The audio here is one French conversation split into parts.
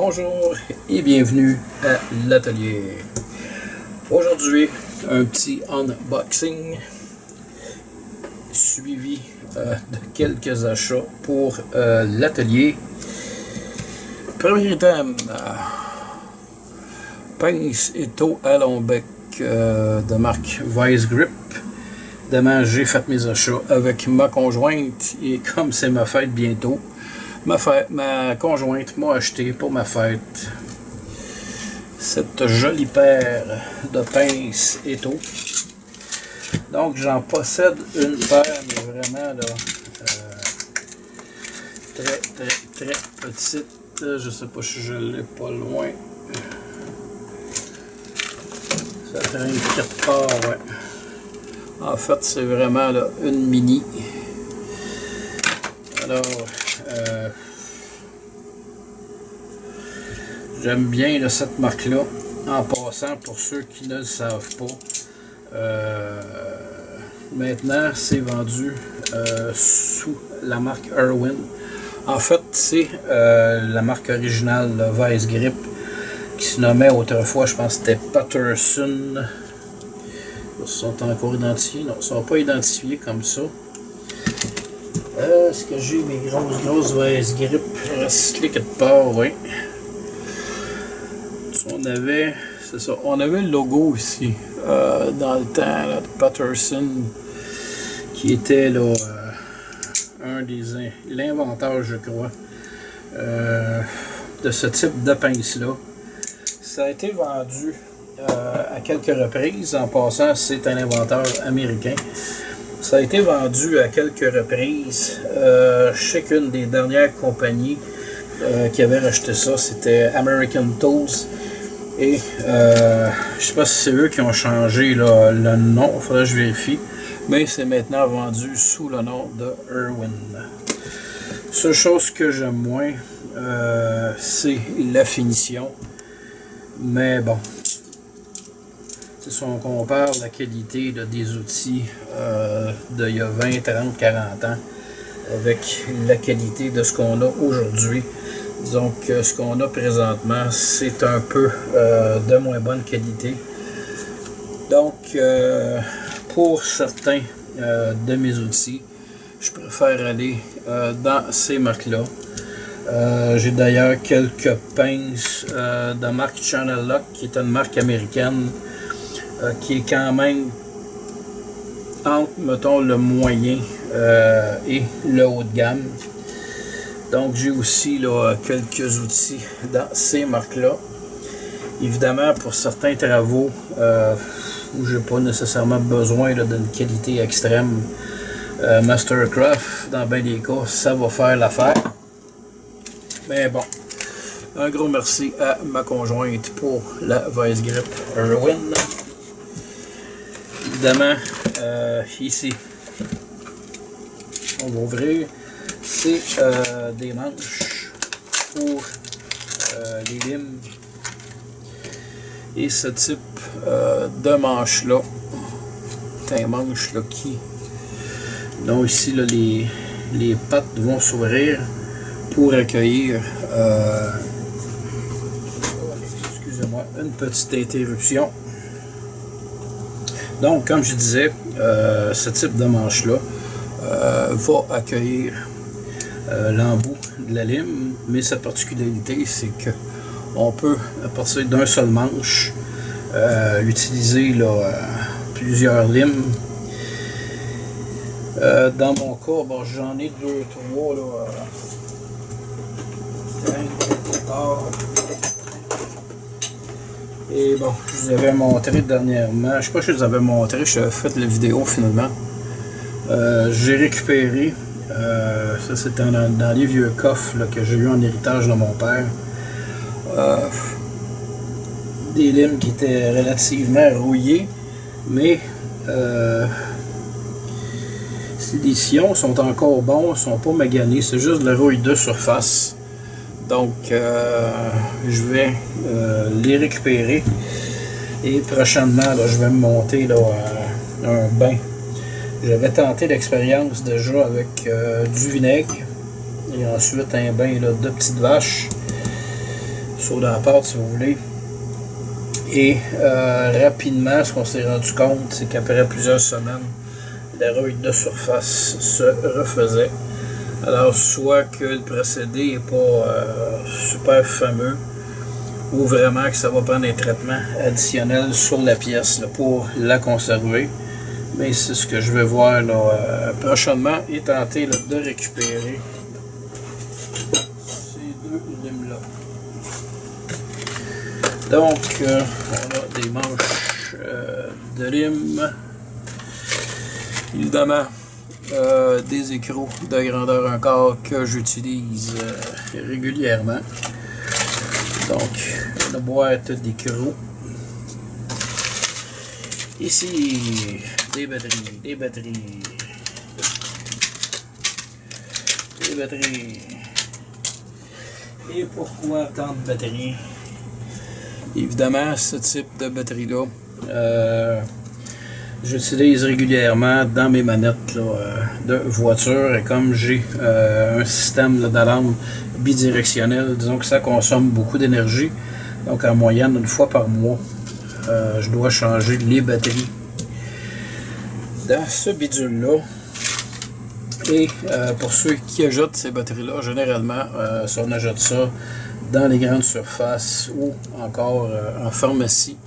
Bonjour et bienvenue à l'atelier. Aujourd'hui, un petit unboxing suivi de quelques achats pour l'atelier. Premier item, pince étau à long bec de marque Vice Grip. Demain, j'ai fait mes achats avec ma conjointe et comme c'est ma fête bientôt, ma conjointe m'a acheté pour ma fête cette jolie paire de pinces étau. Donc j'en possède une paire, mais vraiment là, très petite. Je sais pas si je l'ai pas loin. Ça traîne quelque part, ouais. En fait, c'est vraiment là, une mini. Alors, j'aime bien là, cette marque-là. En passant, pour ceux qui ne le savent pas, maintenant, c'est vendu sous la marque Irwin. En fait, c'est la marque originale, le Vice Grip, qui se nommait autrefois, je pense que c'était Patterson. Ils sont encore identifiés? Non, ils ne sont pas identifiés comme ça. Est-ce que j'ai mes grosses Vice Grip recyclées quelque part? Oui. On avait, c'est ça, on avait le logo ici, dans le temps, là, de Patterson, qui était là, un des l'inventeur, je crois, de ce type de pince-là. Ça a été vendu à quelques reprises. En passant, c'est un inventeur américain. Ça a été vendu à quelques reprises. Je sais qu'une des dernières compagnies qui avait racheté ça, c'était American Tools. Et je sais pas si c'est eux qui ont changé là, le nom, il faudrait que je vérifie. Mais c'est maintenant vendu sous le nom de Irwin. Seule chose que j'aime moins, c'est la finition. Mais bon, si on compare la qualité là, des outils d'il y a 20, 30, 40 ans avec la qualité de ce qu'on a aujourd'hui, disons que ce qu'on a présentement, c'est un peu de moins bonne qualité. Donc, pour certains de mes outils, je préfère aller dans ces marques-là. J'ai d'ailleurs quelques pinces de marque Channel Lock, qui est une marque américaine, qui est quand même entre, mettons, le moyen et le haut de gamme. Donc j'ai aussi là, quelques outils dans ces marques-là. Évidemment, pour certains travaux où j'ai pas nécessairement besoin d'une qualité extrême, Mastercraft, dans bien des cas, ça va faire l'affaire. Mais bon, un gros merci à ma conjointe pour la Vice Grip Irwin. Évidemment, ici, on va ouvrir. C'est des manches pour les limes. Et ce type de manche-là, c'est un manche là, qui... Donc ici, là, les pattes vont s'ouvrir pour accueillir, excusez-moi, une petite interruption. Donc, comme je disais, ce type de manche-là va accueillir l'embout de la lime, mais sa particularité, c'est que on peut, à partir d'un seul manche, utiliser là, plusieurs limes. Dans mon cas, bon, j'en ai 2, 3 là. Et bon, je vous avais montré dernièrement, je sais pas si je vous avais montré, je avais fait la vidéo finalement. J'ai récupéré, ça c'était dans les vieux coffres là, que j'ai eu en héritage de mon père. Des limes qui étaient relativement rouillés, mais les sillons sont encore bons, ils sont pas maganés, c'est juste de la rouille de surface. Donc je vais les récupérer et prochainement là, je vais me monter là, un bain. J'avais tenté l'expérience déjà avec du vinaigre et ensuite un bain là, de petites vaches. saut dans la pâte si vous voulez. Et rapidement, ce qu'on s'est rendu compte, c'est qu'après plusieurs semaines, la rouille de surface se refaisait. Alors, soit que le procédé n'est pas super fameux, ou vraiment que ça va prendre un traitement additionnel sur la pièce là, pour la conserver. Mais c'est ce que je vais voir là, prochainement et tenter là, de récupérer ces deux limes-là. Donc, on a des manches de lime. Évidemment, des écrous de grandeur 1/4 que j'utilise régulièrement. Donc, une boîte d'écrous. Ici, des batteries. Et pourquoi tant de batteries? Évidemment, ce type de batterie-là, j'utilise régulièrement dans mes manettes là, de voiture. Et comme j'ai un système d'alarme bidirectionnel, disons que ça consomme beaucoup d'énergie. Donc en moyenne, une fois par mois, je dois changer les batteries dans ce bidule-là. Et pour ceux qui ajoutent ces batteries-là, généralement, si on ajoute ça dans les grandes surfaces ou encore en pharmacie,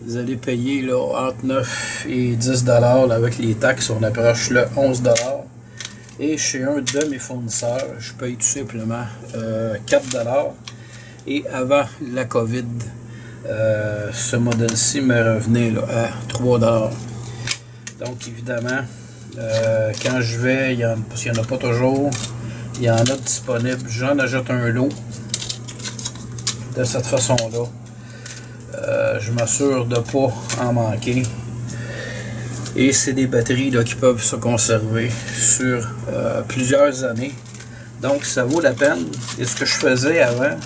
vous allez payer là, entre 9 et 10 $ là, avec les taxes, on approche le 11 $. Et chez un de mes fournisseurs, je paye tout simplement 4 $. Et avant la COVID, ce modèle-ci me revenait là, à 3 $. Donc évidemment, quand je vais, parce qu'il n'y en a pas toujours, il y en a disponible, j'en ajoute un lot de cette façon-là. Je m'assure de ne pas en manquer. Et c'est des batteries là, qui peuvent se conserver sur plusieurs années. Donc ça vaut la peine. Et ce que je faisais avant,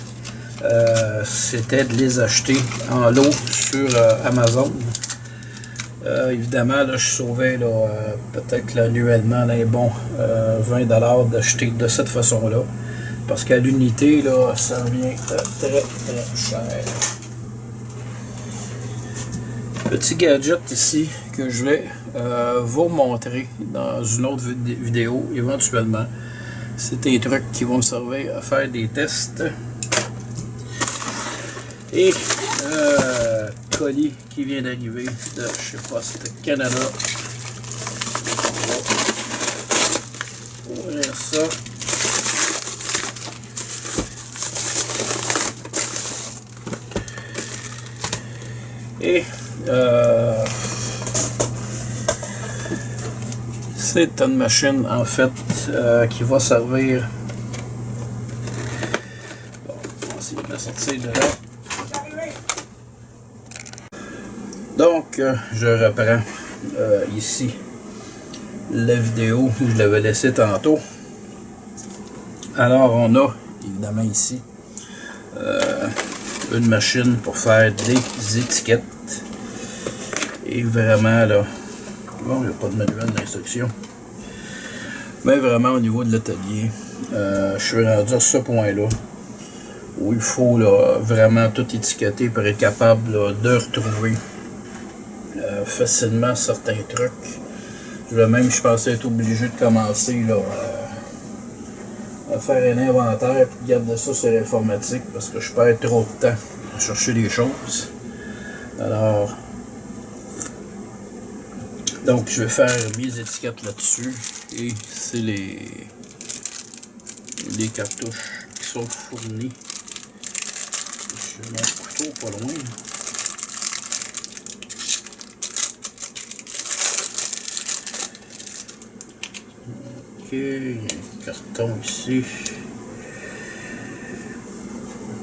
c'était de les acheter en lot sur Amazon. Évidemment, là, je sauvais peut-être annuellement un bon 20 $ d'acheter de cette façon-là. Parce qu'à l'unité, là, ça revient très cher. Petit gadget ici que je vais vous montrer dans une autre vidéo éventuellement. C'est des trucs qui vont me servir à faire des tests. Et colis qui vient d'arriver de chez Poste Canada. On va ouvrir ça. Et c'est une machine en fait qui va servir. Bon, on va essayer de la sortir de là. Donc, je reprends ici la vidéo où je l'avais laissé tantôt. Alors, on a évidemment ici une machine pour faire des étiquettes. Et vraiment, là, bon, il n'y a pas de manuel d'instruction. Mais vraiment, au niveau de l'atelier, je suis rendu à ce point-là où il faut là, vraiment tout étiqueter pour être capable là, de retrouver facilement certains trucs. Je pensais être obligé de commencer là, à faire un inventaire et garder ça sur l'informatique parce que je perds trop de temps à chercher des choses. Alors, donc je vais faire mes étiquettes là-dessus et c'est les cartouches qui sont fournies. J'ai mon couteau pas loin. Ok, il y a un carton ici.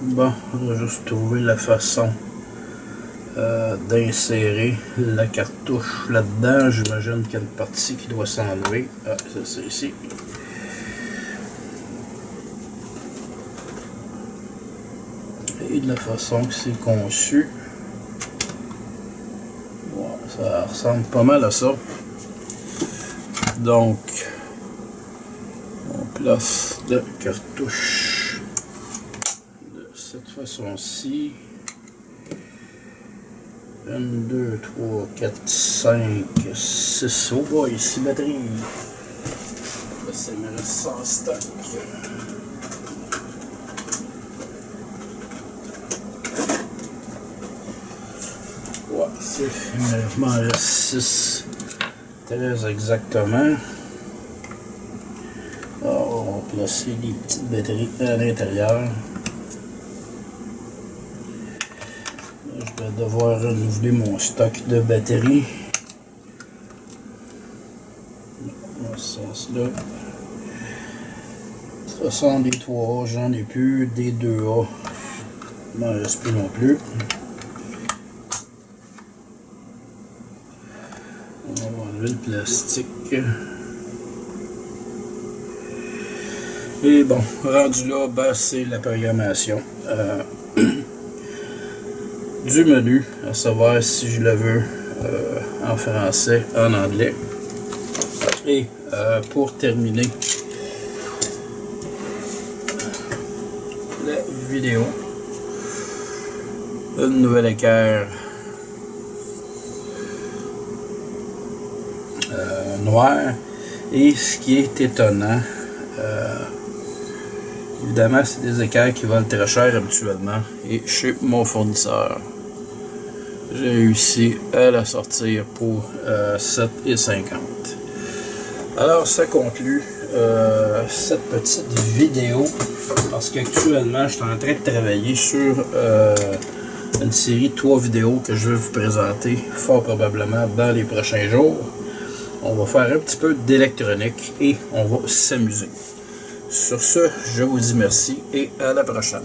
Bon, on va juste trouver la façon d'insérer la cartouche là-dedans. J'imagine qu'il y a une partie qui doit s'enlever. Ah, c'est ici. Et de la façon que c'est conçu. Bon, ça ressemble pas mal à ça. Donc, on place la cartouche de cette façon-ci. 1, 2, 3, 4, 5, 6. Oh boy, 6 batteries. Là, ça me reste 100 stock. Ouais, il m'en reste 6. Très exactement. Alors, on va placer des petites batteries à l'intérieur. Je vais devoir renouveler mon stock de batteries. Dans ce sens-là. Ce sont des 3A, j'en ai plus. Des 2A, il m'en reste plus non plus. On va enlever le plastique. Et bon, rendu là, ben, c'est la programmation du menu, à savoir si je le veux en français, en anglais. Et pour terminer la vidéo, une nouvelle équerre noire. Et ce qui est étonnant, évidemment, c'est des équerres qui valent très cher habituellement. Et chez mon fournisseur, j'ai réussi à la sortir pour 7,50 $. Alors, ça conclut cette petite vidéo. Parce qu'actuellement, je suis en train de travailler sur une série de 3 vidéos que je vais vous présenter fort probablement dans les prochains jours. On va faire un petit peu d'électronique et on va s'amuser. Sur ce, je vous dis merci et à la prochaine.